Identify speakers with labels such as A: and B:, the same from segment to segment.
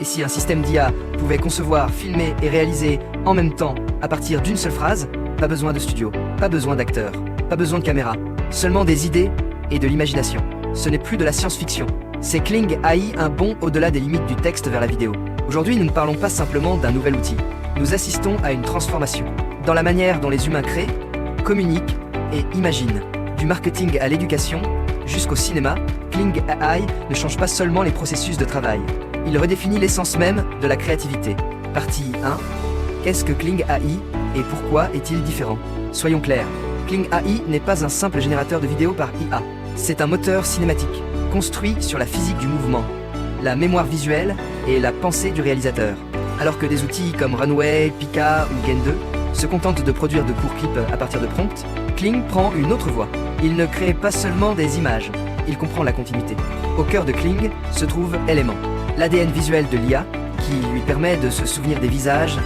A: Et si un système d'IA pouvait concevoir, filmer et réaliser en même temps à partir d'une seule phrase, pas besoin de studio, pas besoin d'acteurs, pas besoin de caméra, seulement des idées et de l'imagination. Ce n'est plus de la science-fiction. C'est Kling AI un bond au-delà des limites du texte vers la vidéo. Aujourd'hui, nous ne parlons pas simplement d'un nouvel outil. Nous assistons à une transformation dans la manière dont les humains créent, communiquent et imaginent. Du marketing à l'éducation, jusqu'au cinéma, Kling AI ne change pas seulement les processus de travail. Il redéfinit l'essence même de la créativité. Partie 1. Qu'est-ce que Kling AI et pourquoi est-il différent? Soyons clairs, Kling AI n'est pas un simple générateur de vidéos par IA. C'est un moteur cinématique, construit sur la physique du mouvement, la mémoire visuelle et la pensée du réalisateur. Alors que des outils comme Runway, Pika ou Gen 2 se contentent de produire de courts clips à partir de prompts, Kling prend une autre voie. Il ne crée pas seulement des images, il comprend la continuité. Au cœur de Kling se trouve Element, l'ADN visuel de l'IA qui lui permet de se souvenir des visages,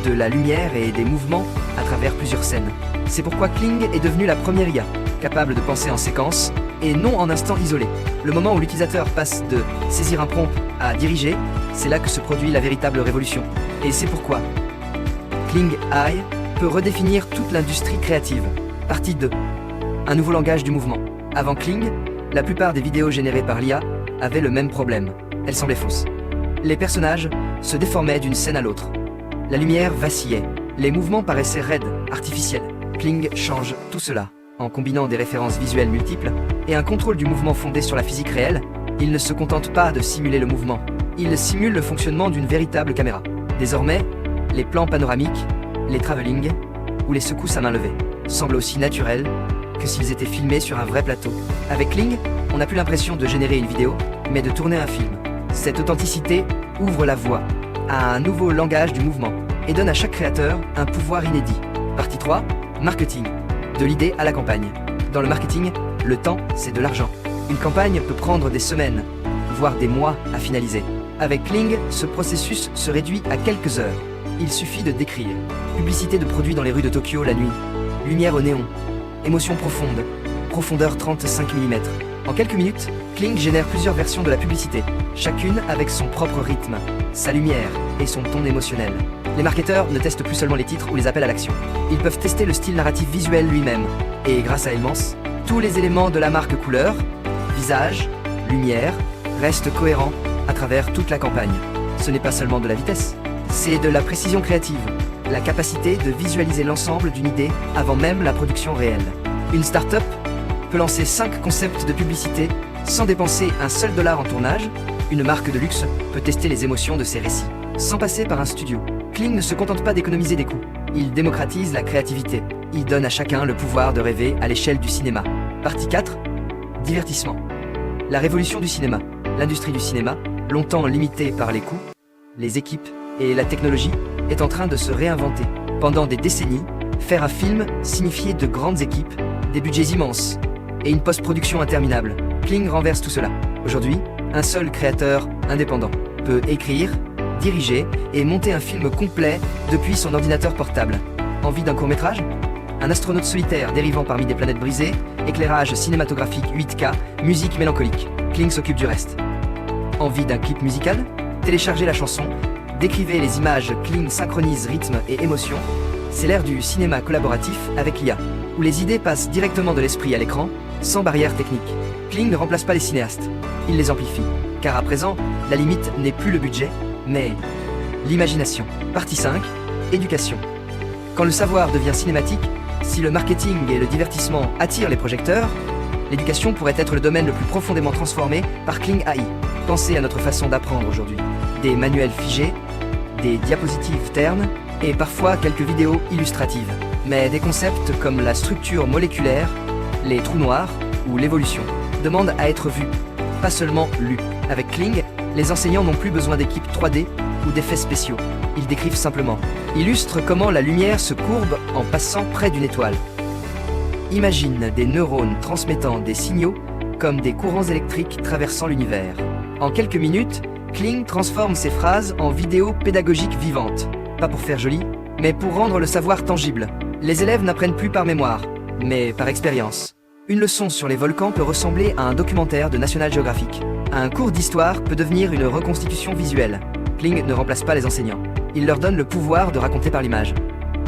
A: de la lumière et des mouvements à travers plusieurs scènes. C'est pourquoi Kling est devenu la première IA, capable de penser en séquence et non en instant isolé. Le moment où l'utilisateur passe de saisir un prompt à diriger, c'est là que se produit la véritable révolution. Et c'est pourquoi Kling AI peut redéfinir toute l'industrie créative. Partie 2. Un nouveau langage du mouvement. Avant Kling, la plupart des vidéos générées par l'IA avaient le même problème. Elles semblaient fausses. Les personnages se déformaient d'une scène à l'autre. La lumière vacillait. Les mouvements paraissaient raides, artificiels. Kling change tout cela. En combinant des références visuelles multiples et un contrôle du mouvement fondé sur la physique réelle, il ne se contente pas de simuler le mouvement. Il simule le fonctionnement d'une véritable caméra. Désormais, les plans panoramiques, les travelling ou les secousses à main levée semblent aussi naturels que s'ils étaient filmés sur un vrai plateau. Avec Kling, on n'a plus l'impression de générer une vidéo, mais de tourner un film. Cette authenticité ouvre la voie à un nouveau langage du mouvement et donne à chaque créateur un pouvoir inédit. Partie 3. Marketing. De l'idée à la campagne. Dans le marketing, le temps, c'est de l'argent. Une campagne peut prendre des semaines, voire des mois à finaliser. Avec Kling, ce processus se réduit à quelques heures. Il suffit de décrire. Publicité de produits dans les rues de Tokyo la nuit. Lumière au néon. Émotion profonde. Profondeur 35 mm. En quelques minutes, Kling génère plusieurs versions de la publicité, chacune avec son propre rythme, sa lumière et son ton émotionnel. Les marketeurs ne testent plus seulement les titres ou les appels à l'action. Ils peuvent tester le style narratif visuel lui-même. Et grâce à Elements, tous les éléments de la marque couleur, visage, lumière, restent cohérents à travers toute la campagne. Ce n'est pas seulement de la vitesse, c'est de la précision créative, la capacité de visualiser l'ensemble d'une idée avant même la production réelle. Une start-up peut lancer 5 concepts de publicité sans dépenser un seul dollar en tournage. Une marque de luxe peut tester les émotions de ses récits, sans passer par un studio. Kling ne se contente pas d'économiser des coûts. Il démocratise la créativité. Il donne à chacun le pouvoir de rêver à l'échelle du cinéma. Partie 4. Divertissement. La révolution du cinéma. L'industrie du cinéma, longtemps limitée par les coûts, les équipes et la technologie, est en train de se réinventer. Pendant des décennies, faire un film signifiait de grandes équipes, des budgets immenses et une post-production interminable. Kling renverse tout cela. Aujourd'hui, un seul créateur indépendant peut écrire, diriger et monter un film complet depuis son ordinateur portable. Envie d'un court-métrage? Un astronaute solitaire dérivant parmi des planètes brisées, éclairage cinématographique 8K, musique mélancolique. Kling s'occupe du reste. Envie d'un clip musical? Téléchargez la chanson, décrivez les images, Kling synchronise rythme et émotion. C'est l'ère du cinéma collaboratif avec l'IA, où les idées passent directement de l'esprit à l'écran, sans barrière technique. Kling ne remplace pas les cinéastes, il les amplifie. Car à présent, la limite n'est plus le budget, mais l'imagination. Partie 5. Éducation. Quand le savoir devient cinématique, si le marketing et le divertissement attirent les projecteurs, l'éducation pourrait être le domaine le plus profondément transformé par Kling AI. Pensez à notre façon d'apprendre aujourd'hui. Des manuels figés, des diapositives ternes et parfois quelques vidéos illustratives. Mais des concepts comme la structure moléculaire, les trous noirs ou l'évolution demandent à être vus, pas seulement lus. Avec Kling, les enseignants n'ont plus besoin d'équipes 3D ou d'effets spéciaux. Ils décrivent simplement, illustrent comment la lumière se courbe en passant près d'une étoile. Imagine des neurones transmettant des signaux comme des courants électriques traversant l'univers. En quelques minutes, Kling transforme ses phrases en vidéos pédagogiques vivantes. Pas pour faire joli, mais pour rendre le savoir tangible. Les élèves n'apprennent plus par mémoire, mais par expérience. Une leçon sur les volcans peut ressembler à un documentaire de National Geographic. Un cours d'histoire peut devenir une reconstitution visuelle. Kling ne remplace pas les enseignants. Il leur donne le pouvoir de raconter par l'image.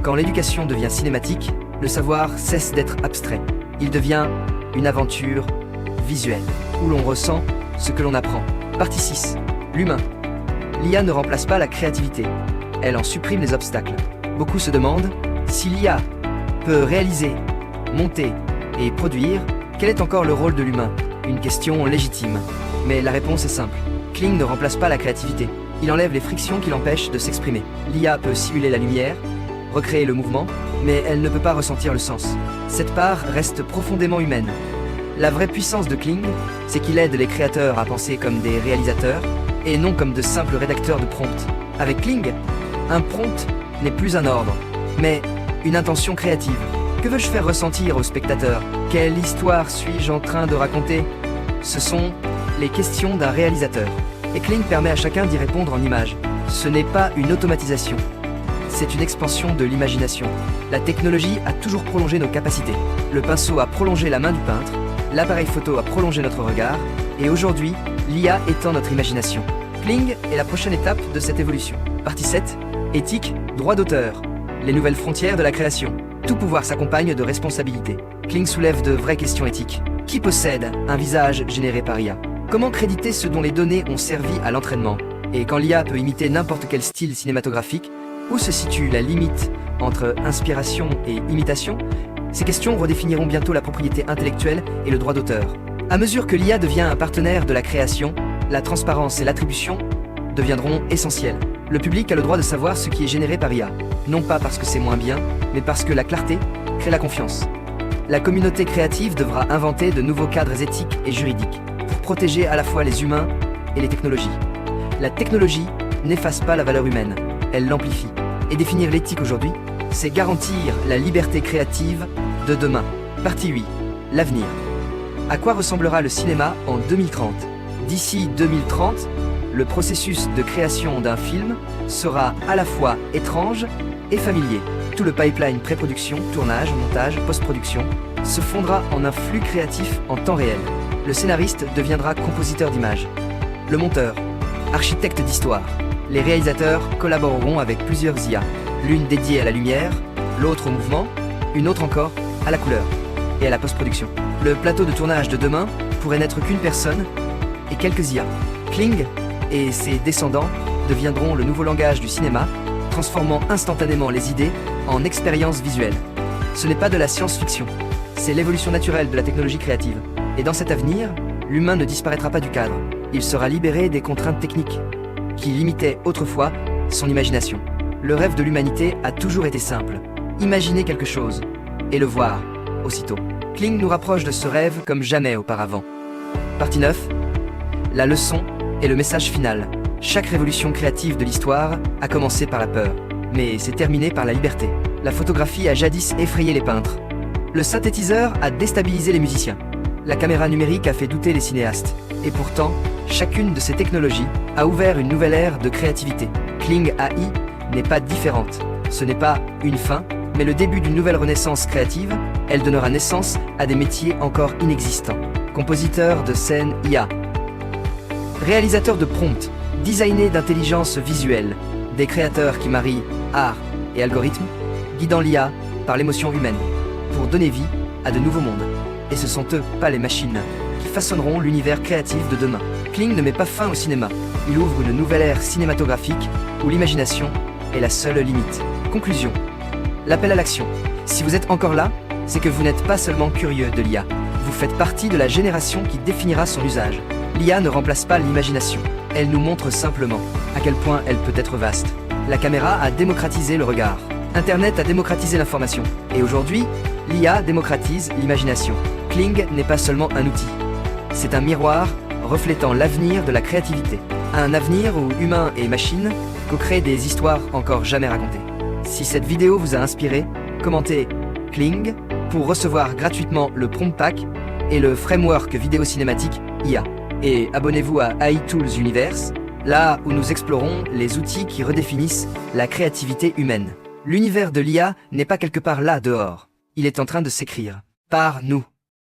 A: Quand l'éducation devient cinématique, le savoir cesse d'être abstrait. Il devient une aventure visuelle, où l'on ressent ce que l'on apprend. Partie 6. L'humain. L'IA ne remplace pas la créativité. Elle en supprime les obstacles. Beaucoup se demandent si l'IA peut réaliser, monter et produire, quel est encore le rôle de l'humain? Une question légitime. Mais la réponse est simple. Kling ne remplace pas la créativité. Il enlève les frictions qui l'empêchent de s'exprimer. L'IA peut simuler la lumière, recréer le mouvement, mais elle ne peut pas ressentir le sens. Cette part reste profondément humaine. La vraie puissance de Kling, c'est qu'il aide les créateurs à penser comme des réalisateurs et non comme de simples rédacteurs de prompts. Avec Kling, un prompt n'est plus un ordre, mais une intention créative. Que veux-je faire ressentir au spectateur? Quelle histoire suis-je en train de raconter? Ce sont les questions d'un réalisateur. Et Kling permet à chacun d'y répondre en images. Ce n'est pas une automatisation. C'est une expansion de l'imagination. La technologie a toujours prolongé nos capacités. Le pinceau a prolongé la main du peintre, l'appareil photo a prolongé notre regard, et aujourd'hui, l'IA étend notre imagination. Kling est la prochaine étape de cette évolution. Partie 7. Éthique, droit d'auteur. Les nouvelles frontières de la création. Tout pouvoir s'accompagne de responsabilité. Kling soulève de vraies questions éthiques. Qui possède un visage généré par IA? Comment créditer ce dont les données ont servi à l'entraînement? Et quand l'IA peut imiter n'importe quel style cinématographique, où se situe la limite entre inspiration et imitation? Ces questions redéfiniront bientôt la propriété intellectuelle et le droit d'auteur. À mesure que l'IA devient un partenaire de la création, la transparence et l'attribution deviendront essentielles. Le public a le droit de savoir ce qui est généré par IA, non pas parce que c'est moins bien, mais parce que la clarté crée la confiance. La communauté créative devra inventer de nouveaux cadres éthiques et juridiques pour protéger à la fois les humains et les technologies. La technologie n'efface pas la valeur humaine, elle l'amplifie. Et définir l'éthique aujourd'hui, c'est garantir la liberté créative de demain. Partie 8. L'avenir. À quoi ressemblera le cinéma en 2030? D'ici 2030, le processus de création d'un film sera à la fois étrange et familier. Tout le pipeline pré-production, tournage, montage, post-production se fondra en un flux créatif en temps réel. Le scénariste deviendra compositeur d'images. Le monteur, architecte d'histoire. Les réalisateurs collaboreront avec plusieurs IA, l'une dédiée à la lumière, l'autre au mouvement, une autre encore à la couleur et à la post-production. Le plateau de tournage de demain pourrait n'être qu'une personne et quelques IA. Kling et ses descendants deviendront le nouveau langage du cinéma, transformant instantanément les idées en expériences visuelles. Ce n'est pas de la science-fiction, c'est l'évolution naturelle de la technologie créative. Et dans cet avenir, l'humain ne disparaîtra pas du cadre. Il sera libéré des contraintes techniques qui limitaient autrefois son imagination. Le rêve de l'humanité a toujours été simple. Imaginer quelque chose et le voir aussitôt. Kling nous rapproche de ce rêve comme jamais auparavant. Partie 9. La leçon et le message final. Chaque révolution créative de l'histoire a commencé par la peur, mais s'est terminée par la liberté. La photographie a jadis effrayé les peintres. Le synthétiseur a déstabilisé les musiciens. La caméra numérique a fait douter les cinéastes. Et pourtant, chacune de ces technologies a ouvert une nouvelle ère de créativité. Kling AI n'est pas différente. Ce n'est pas une fin, mais le début d'une nouvelle renaissance créative. Elle donnera naissance à des métiers encore inexistants. Compositeur de scène IA. Réalisateur de prompts, designé d'intelligence visuelle. Des créateurs qui marient art et algorithme, guidant l'IA par l'émotion humaine, pour donner vie à de nouveaux mondes. Et ce sont eux, pas les machines, qui façonneront l'univers créatif de demain. Kling ne met pas fin au cinéma. Il ouvre une nouvelle ère cinématographique où l'imagination est la seule limite. Conclusion. L'appel à l'action. Si vous êtes encore là, c'est que vous n'êtes pas seulement curieux de l'IA. Vous faites partie de la génération qui définira son usage. L'IA ne remplace pas l'imagination. Elle nous montre simplement à quel point elle peut être vaste. La caméra a démocratisé le regard. Internet a démocratisé l'information. Et aujourd'hui, l'IA démocratise l'imagination. Kling n'est pas seulement un outil. C'est un miroir reflétant l'avenir de la créativité. Un avenir où humains et machines co-créent des histoires encore jamais racontées. Si cette vidéo vous a inspiré, commentez Kling pour recevoir gratuitement le Prompt Pack et le framework vidéo cinématique IA. Et abonnez-vous à AI Tools Universe, là où nous explorons les outils qui redéfinissent la créativité humaine. L'univers de l'IA n'est pas quelque part là dehors. Il est en train de s'écrire par nous.